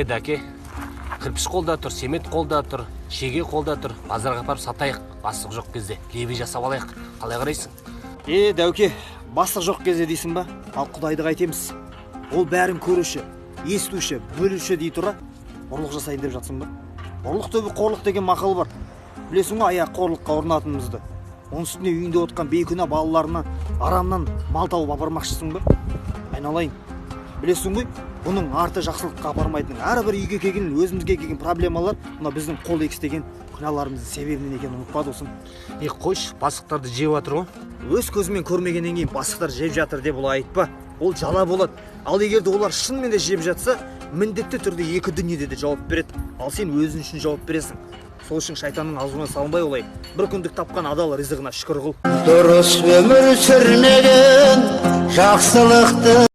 Дәке, кірпіш қолда тұр, семет қолда тұр, шеге қолда тұр. Базарға апарып сатайық. Бастық жоқ кезде лебе жасап алайық. Қалай қарайсың? Дәуке, бастық жоқ кезде дейсің ба? Ал Құдайды қайтеміз. Ол бәрін көруші, естуші, бөлуші дей тұра, ұрлық жасайын деп жатсың ба? Ұрлық төбі қорлық деген мақал бар. Білесің ғой, аяқ қорлыққа ұрынатынымызды. Оның үстіне үйінде отқан бейкүнә балаларынан, арамнан мал тауып апармақшысың ба? Айналайын. Білесің ғой, бұның арты жақсылыққа апармайтын. Әрбір үйге келген, өзімізге келген проблемалар, мына біздің қол екістеген күнәларымыздың себебінен екенін ұмытпа досым. Қойш, бастықтарды жеп жатыр ғой. Өз көзімен көрмегеннен кейін бастықтар жеп жатыр деп олай айтпа. Ол жала болады. Ал егерде олар шынымен де жеп жатса, міндетті түрде екі дүниеде де жауап береді. Ал сен өзің үшін жауап бересің. Сол үшін шайтанның аузына салынбай олай. Бір күндік тапқан адал ризығына шүкір қыл. Дұрыс өмір сүрмеген жақсылықты